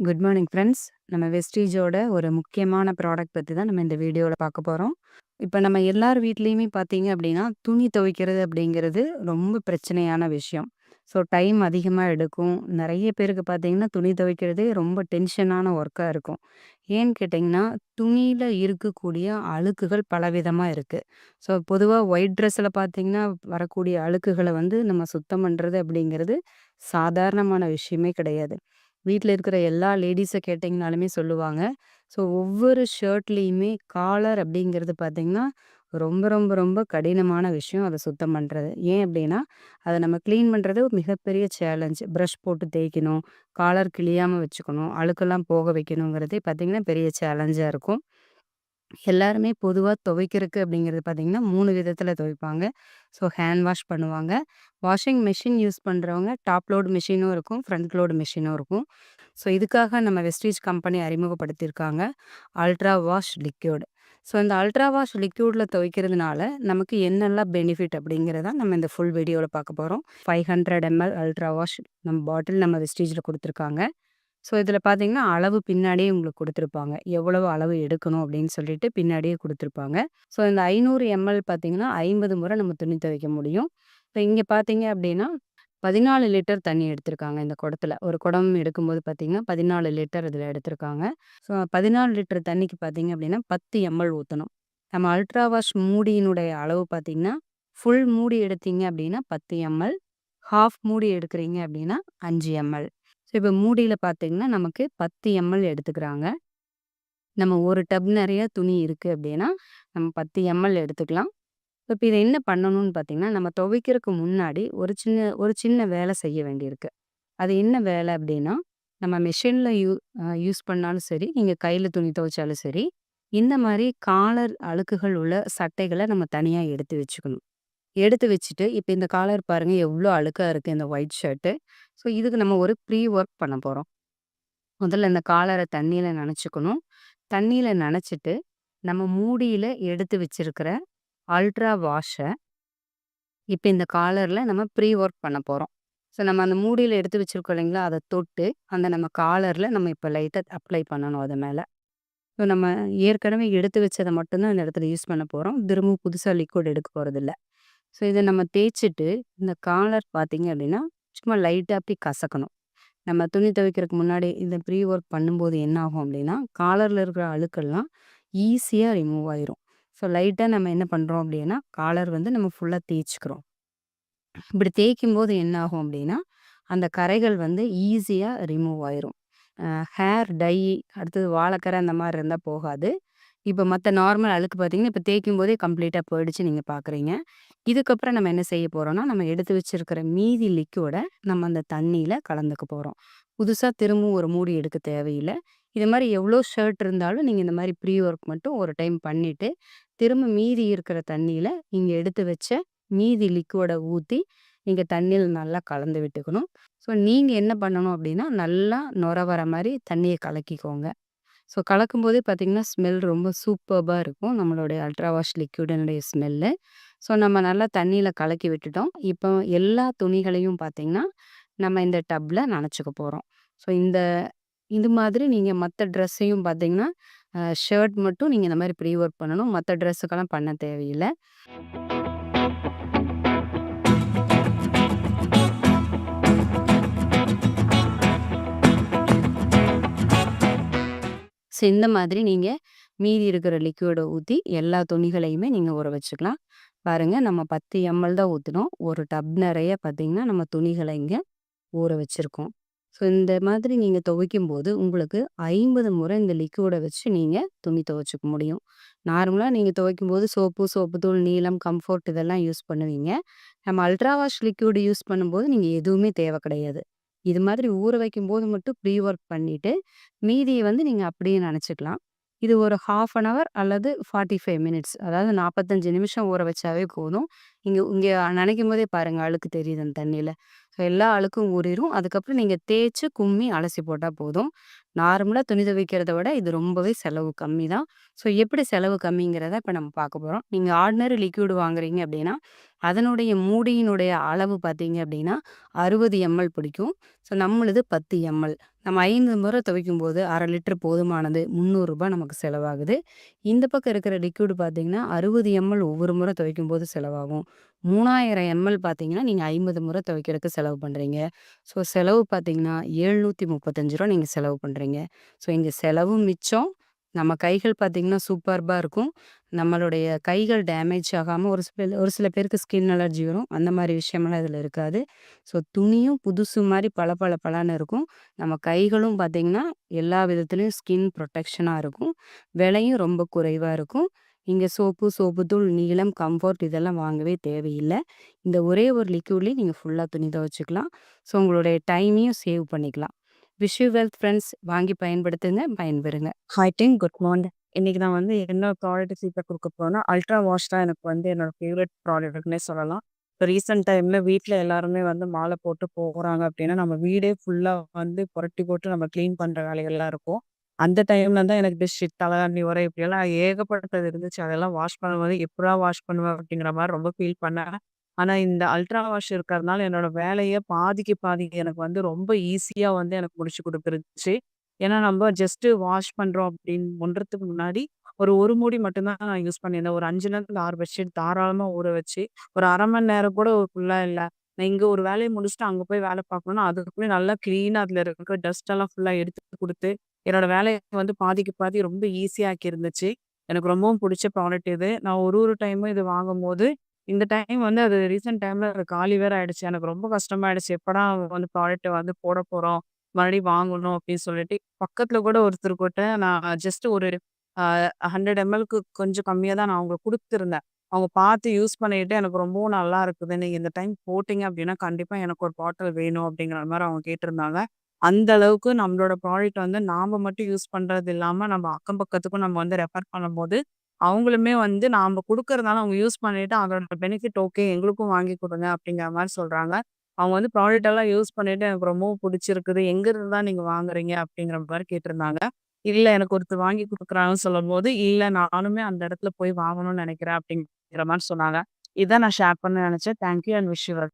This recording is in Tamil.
Good morning friends. நம்ம வெஸ்டீஜோட ஒரு முக்கியமான ப்ராடக்ட் பத்தி தான் நம்ம இந்த வீடியோல பார்க்க போறோம். இப்ப நம்ம எல்லார் வீட்லயுமே பார்த்தீங்க அப்படின்னா, துணி துவைக்கிறது அப்படிங்கிறது ரொம்ப பிரச்சனையான விஷயம். ஸோ டைம் அதிகமா எடுக்கும். நெறைய பேருக்கு பார்த்தீங்கன்னா, துணி துவைக்கிறதே ரொம்ப டென்ஷனான ஒர்க்கா இருக்கும். ஏன்னு கேட்டிங்கன்னா, துணியில இருக்கக்கூடிய அழுக்குகள் பலவிதமா இருக்கு. ஸோ பொதுவா ஒயிட் ட்ரெஸ்ஸில பார்த்தீங்கன்னா, வரக்கூடிய அழுக்குகள வந்து நம்ம சுத்தம் பண்றது அப்படிங்கிறது சாதாரணமான விஷயமே கிடையாது. வீட்ல இருக்கிற எல்லா லேடீஸ கேட்டீங்கனாலுமே சொல்லுவாங்க. ஸோ ஒவ்வொரு ஷர்ட்லயுமே காலர் அப்படிங்கிறது பார்த்தீங்கன்னா, ரொம்ப ரொம்ப ரொம்ப கடினமான விஷயம் அத சுத்தம் பண்றது. ஏன் அப்படின்னா, அத நம்ம கிளீன் பண்றது ஒரு மிகப்பெரிய சேலஞ்ச். பிரஷ் போட்டு தேய்க்கணும், காலர் கிழியாம வச்சுக்கணும், அழுக்கெல்லாம் போக வைக்கணுங்கிறதே பார்த்தீங்கன்னா, பெரிய சேலஞ்சா இருக்கும். எல்லாருமே பொதுவா துவைக்கிறக்கு அப்படிங்கிறது பார்த்தீங்கன்னா, 3 விதத்தில துவைப்பாங்க. ஸோ ஹேண்ட் வாஷ் பண்ணுவாங்க. வாஷிங் மெஷின் யூஸ் பண்றவங்க டாப் லோட் மெஷினும் இருக்கும், ஃப்ரண்ட் லோட் மெஷினும் இருக்கும். ஸோ இதுக்காக நம்ம வெஸ்டீஜ் கம்பெனி அறிமுகப்படுத்தியிருக்காங்க. Ultra wash liquid. ஸோ இந்த அல்ட்ரா வாஷ் லிக்விட்ல துவைக்கிறதுனால நமக்கு என்னெல்லாம் பெனிஃபிட் அப்படிங்கிறத நம்ம இந்த ஃபுல் வீடியோல பார்க்க போறோம். 500 எம்எல் அல்ட்ரா வாஷ் பாட்டில் நம்ம வெஸ்டீஜ்ல குடுத்துருக்காங்க. ஸோ இதில பார்த்தீங்கன்னா, அளவு பின்னாடியே உங்களுக்கு குடுத்துருப்பாங்க. எவ்வளவு அளவு எடுக்கணும் அப்படின்னு சொல்லிட்டு பின்னாடியே குடுத்துருப்பாங்க. ஸோ இந்த 500 எம்எல் பார்த்தீங்கன்னா, 50 முறை நம்ம துணி துவைக்க முடியும். இப்ப இங்க பார்த்தீங்க அப்படின்னா, 14 லிட்டர் தண்ணி எடுத்திருக்காங்க இந்த குடத்துல. ஒரு குடம் எடுக்கும்போது பார்த்தீங்கன்னா, 14 லிட்டர் இதில எடுத்திருக்காங்க. ஸோ 14 லிட்டர் தண்ணிக்கு பார்த்தீங்க அப்படின்னா, 10 எம்எல் ஊத்தணும். நம்ம அல்ட்ரா வாஷ் மூடியினுடைய அளவு பார்த்தீங்கன்னா, ஃபுல் மூடி எடுத்தீங்க அப்படின்னா 10 எம்எல், ஹாஃப் மூடி எடுக்கிறீங்க அப்படின்னா 5 எம்எல். ஸோ இப்ப மூடியில பார்த்தீங்கன்னா, நமக்கு 10 எம்எல் எடுத்துக்கிறாங்க. நம்ம 1 டப் நெறைய துணி இருக்கு அப்படின்னா, நம்ம 10 எம்எல் எடுத்துக்கலாம். இப்ப இத என்ன பண்ணணும்னு பார்த்தீங்கன்னா, நம்ம துவைக்கிறக்கு முன்னாடி ஒரு சின்ன வேலை செய்ய வேண்டியிருக்கு. அது என்ன வேலை அப்படின்னா, நம்ம மெஷின்ல யூஸ் பண்ணாலும் சரி, நீங்க கையில துணி துவைச்சாலும் சரி, இந்த மாரி காலர் அழுக்குகள் உள்ள சட்டைகள நம்ம தனியா எடுத்து வச்சுக்கணும். எடுத்து வச்சுட்டு, இப்ப இந்த காலர் பாருங்க எவ்ளோ அழுக்கா இருக்கு இந்த ஒயிட் ஷர்ட்டு. ஸோ இதுக்கு நம்ம ஒரு ப்ரீ ஒர்க் பண்ண போறோம். முதல்ல இந்த காலர தண்ணீல நனச்சுக்கணும். தண்ணீல நனச்சுட்டு, நம்ம மூடியில எடுத்து வச்சிருக்கிற அல்ட்ரா வாஷ இப்ப இந்த காலர்ல நம்ம ப்ரீ ஒர்க் பண்ண போறோம். ஸோ நம்ம அந்த மூடியில எடுத்து வச்சிருக்கோம் இல்லைங்களா, அத தொட்டு அந்த நம்ம காலர்ல நம்ம இப்ப லைட்டா அப்ளை பண்ணணும் அது மேல. ஸோ நம்ம ஏற்கனவே எடுத்து வச்சத மட்டும் தான் இந்த இடத்துல யூஸ் பண்ண போறோம். திரும்பவும் புதுசா லிக்விட் எடுக்க போறதில்ல. ஸோ இத நம்ம தேய்ச்சுட்டு, இந்த காலர் பார்த்தீங்க அப்படின்னா, சும்மா லைட்டா அப்படி கசக்கணும். நம்ம துணி துவைக்கிறதுக்கு முன்னாடி இந்த ப்ரீ ஒர்க் பண்ணும்போது என்ன ஆகும் அப்படின்னா, காலர்ல இருக்கிற அழுக்கெல்லாம் ஈஸியா ரிமூவ் ஆயிரும். ஸோ லைட்டா நம்ம என்ன பண்றோம் அப்படின்னா, காலர் வந்து நம்ம ஃபுல்லா தேய்ச்சுக்கிறோம். இப்படி தேய்க்கும்போது என்ன ஆகும் அப்படின்னா, அந்த கரைகள் வந்து ஈஸியா ரிமூவ் ஆயிரும். ஹேர் டை, அடுத்தது வாழைக்கரை அந்த மாரி இருந்தா போகாது. இப்ப மத்த நார்மல் அழுக்கு பார்த்தீங்கன்னா, இப்ப தேய்க்கும்போதே கம்ப்ளீட்டா போயிடுச்சு நீங்க பார்க்குறீங்க. இதுக்கப்புறம் நம்ம என்ன செய்ய போறோம்னா, நம்ம எடுத்து வச்சிருக்கிற மீதி லிக்விட நம்ம அந்த தண்ணீல கலந்துக்க போறோம். புதுசா திரும்பவும் ஒரு மூடி எடுக்க தேவையில்ல. இது மாரி எவ்வளோ ஷர்ட் இருந்தாலும் நீங்க இந்த மாரி ப்ரீ ஒர்க் மட்டும் ஒரு டைம் பண்ணிட்டு, திரும்ப மீதி இருக்கிற தண்ணீல நீங்க எடுத்து வச்ச மீதி லிக்விட ஊத்தி, நீங்க தண்ணீல நல்லா கலந்து விட்டுக்கணும். ஸோ நீங்க என்ன பண்ணணும் அப்டின்னா, நல்லா நொர வர மாரி தண்ணிய கலக்கிக்கோங்க. ஸோ கலக்கும்போதே பார்த்தீங்கன்னா, ஸ்மெல் ரொம்ப சூப்பர்பா இருக்கும். நம்மளுடைய அல்ட்ரா வாஷ் லிக்விடினுடைய ஸ்மெல்லு. ஸோ நம்ம நல்லா தண்ணீல கலக்கி விட்டுட்டோம். இப்போ எல்லா துணிகளையும் பார்த்தீங்கன்னா, நம்ம இந்த டப்ல நனச்சுக்க போறோம். ஸோ இது மாதிரி நீங்க மத்த ட்ரெஸ்ஸையும் பார்த்தீங்கன்னா, ஷர்ட் மட்டும் நீங்க இந்த மாரி ப்ரீ ஒர்க் பண்ணணும். மத்த ட்ரெஸ்ஸுக்கெல்லாம் பண்ண தேவையில்ல. ஸோ இந்த மாதிரி நீங்க மீதி இருக்கிற லிக்விட ஊத்தி எல்லா துணிகளையுமே நீங்க ஊற வச்சுக்கலாம். பாருங்க நம்ம 10 எம்எல் தான் ஊத்துனோம். ஒரு டப் நெறைய பார்த்தீங்கன்னா, நம்ம துணிகள இங்க ஊற வச்சிருக்கோம். ஸோ இந்த மாதிரி நீங்க துவைக்கும்போது, உங்களுக்கு 50 முறை இந்த லிக்விட வச்சு நீங்க துணி துவைச்சுக்க முடியும். நார்மலா நீங்க துவைக்கும்போது சோப்பு தூள், நீலம், கம்ஃபோர்ட் இதெல்லாம் யூஸ் பண்ணுவீங்க. நம்ம அல்ட்ரா வாஷ் லிக்விட் யூஸ் பண்ணும்போது நீங்க எதுவுமே தேவ கிடையாது. இது மாதிரி ஊற வைக்கும்போது மட்டும் ப்ரீ ஒர்க் பண்ணிட்டு, மீதிய வந்து நீங்க அப்படியே நனச்சுக்கலாம். இது ஒரு 1/2 அன் ஹவர் அல்லது 45 மினிட்ஸ் அதாவது 45 நிமிஷம் ஊற வச்சாவே போதும். இங்க இங்க நனைக்கும்போதே பாருங்க அழுக்கு தெரியுது அந்த தண்ணீல. ஸோ எல்லா அழுக்கும் ஊறிரும். அதுக்கப்புறம் நீங்க தேய்ச்சு, கும்மி, அலசி போட்டா போதும். நார்மலா துணி துவைக்கிறத விட இது ரொம்பவே செலவு கம்மி தான். ஸோ எப்படி செலவு கம்மிங்கிறத இப்ப நம்ம பார்க்க போறோம். நீங்க ஆர்டினரி லிக்விட் வாங்குறீங்க அப்படின்னா, அதனுடைய மூடியினுடைய அளவு பார்த்தீங்க அப்படின்னா, 60 எம்எல் பிடிக்கும். ஸோ நம்மளுது 10 எம்எல். நம்ம 5 முறை துவைக்கும்போது 1/2 லிட்டர் போதுமானது. ரூ. 300 நமக்கு செலவாகுது. இந்த பக்கம் இருக்கிற லிக்விட் பார்த்தீங்கன்னா, 60 எம்எல் ஒவ்வொரு முறை துவைக்கும்போது செலவாகும். 3000 எம்எல் பார்த்தீங்கன்னா, நீங்க 50 முறை துவைக்கிறதுக்கு செலவு பண்றீங்க. ஸோ செலவு பார்த்தீங்கன்னா, ரூ. 735 நீங்க செலவு பண்றீங்க. ஸோ இங்க செலவும் மிச்சம். நம்ம கைகள் பார்த்தீங்கன்னா, சூப்பர்பா இருக்கும். நம்மளுடைய கைகள் டேமேஜ் ஆகாம ஒரு சில பேருக்கு ஸ்கின் அலர்ஜி வரும். அந்த மாரி விஷயமெல்லாம் இதில இருக்காது. ஸோ துணியும் புதுசு மாரி பளபளன்னு இருக்கும். நம்ம கைகளும் பார்த்தீங்கன்னா, எல்லா விதத்திலயும் ஸ்கின் ப்ரொடெக்ஷனா இருக்கும். விலையும் ரொம்ப குறைவா இருக்கும். இங்க சோப்பு தூள், நீலம், கம்ஃபோர்ட் இதெல்லாம் வாங்கவே தேவையில்ல. இந்த ஒரே ஒரு லிக்விட்லயே நீங்க ஃபுல்லா துணி துவைச்சுக்கலாம். ஸோ உங்களுடைய டைமையும் சேவ் பண்ணிக்கலாம். Wish you well friends. வாங்கி பயன்படுத்துங்க, பயன்பெறுங்க. Hi team, good morning. இன்னைக்கு நான் வந்து என்ன ப்ராடக்ட் ஃபீட்பேக் கொடுக்க போறேன்னா, அல்ட்ரா வாஷ் தான் எனக்கு வந்து என்னோட ஃபேவரட் ப்ராடக்ட்னே சொல்லலாம். இப்போ ரீசெண்ட் டைம்ல வீட்ல எல்லாருமே வந்து மாலை போட்டு போறாங்க அப்படின்னா, நம்ம வீடே ஃபுல்லா வந்து புரட்டி போட்டு நம்ம கிளீன் பண்ற வேலைகள்லாம் இருக்கும். அந்த டைம்ல தான் எனக்கு பெட்ஷீட், தலகாணி, உறை இப்படியெல்லாம் ஏகப்பட்டது இருந்துச்சு. அதெல்லாம் வாஷ் பண்ணும்போது எப்படா வாஷ் பண்ணுவேன் அப்படிங்கிற மாரி ரொம்ப ஃபீல் பண்ணேன். ஆனா இந்த அல்ட்ரா வாஷ் இருக்கிறதுனால என்னோட வேலைய பாதிக்கு பாதி எனக்கு வந்து ரொம்ப ஈஸியா வந்து எனக்கு முடிச்சு குடுத்துருச்சு. ஏன்னா, நம்ம ஜஸ்ட் வாஷ் பண்றோம் அப்படின்னு பண்றதுக்கு முன்னாடி, ஒரு மூடி மட்டும் தான் நான் யூஸ் பண்ணியிருந்தேன். ஒரு 5லேருந்து 6 பெட்ஷீட் தாராளமா ஊற வச்சு, ஒரு 1/2 மணி நேரம் கூட ஃபுல்லா இல்ல. நான் இங்க ஒரு வேலைய முடிச்சுட்டு அங்க போய் வேலை பார்க்கணும்னா, அதுக்குள்ளே நல்லா கிளீனா அதில இருக்க டஸ்ட் எல்லாம் ஃபுல்லா எடுத்து குடுத்து, என்னோட வேலைய வந்து பாதிக்கு பாதி ரொம்ப ஈஸியா ஆக்கி இருந்துச்சு. எனக்கு ரொம்பவும் புடிச்ச ப்ராடக்ட் இது. நான் ஒரு டைமும் இது வாங்கும்போது, இந்த டைம் வந்து அது ரீசென்ட் டைம்ல அது காலி வேற ஆயிடுச்சு. எனக்கு ரொம்ப கஷ்டமாயிடுச்சு. எப்படா வந்து ப்ராடக்ட்ட வந்து போட போறோம்? மறுபடியும் வாங்கணும் அப்படின்னு சொல்லிட்டு, பக்கத்துல கூட ஒருத்தர்கிட்ட நான் ஜஸ்ட் ஒரு அ 100 எம்எல்க்கு கொஞ்சம் கம்மியா தான் நான் அவங்களுக்கு குடுத்துருந்தேன். அவங்க பார்த்து யூஸ் பண்ணிட்டு எனக்கு ரொம்பவும் நல்லா இருக்குது. நீங்க இந்த டைம் போட்டீங்க அப்படின்னா, கண்டிப்பா எனக்கு ஒரு பாட்டில் வேணும் அப்படிங்கிற மாரி அவங்க கேட்டிருந்தாங்க. அந்த அளவுக்கு நம்மளோட ப்ராடக்ட் வந்து நாம மட்டும் யூஸ் பண்றது இல்லாம, நம்ம அக்கம் பக்கத்துக்கும் நம்ம வந்து ரெஃபர் பண்ணும்போது, அவங்களுமே வந்து நாம குடுக்கறதுனால அவங்க யூஸ் பண்ணிட்டு அதோட பெனிஃபிட் ஓகே எங்களுக்கும் வாங்கி குடுங்க அப்படிங்கிற மாரி சொல்றாங்க. அவங்க வந்து ப்ராடக்ட் எல்லாம் யூஸ் பண்ணிட்டு எனக்கு ரொம்பவும் புடிச்சிருக்குது. எங்க இருந்து தான் நீங்க வாங்குறீங்க? அப்படிங்கிற மாரி கேட்டிருந்தாங்க. இல்ல எனக்கு ஒருத்தர் வாங்கி குடுக்குறாங்கன்னு சொல்லும்போது, இல்ல நானுமே அந்த இடத்துல போய் வாங்கணும்னு நெனைக்கிறேன் அப்படிங்கிற மாரி சொன்னாங்க. இதான் நான் ஷேர் பண்ண நெனைச்சேன். Thank you and wish you well.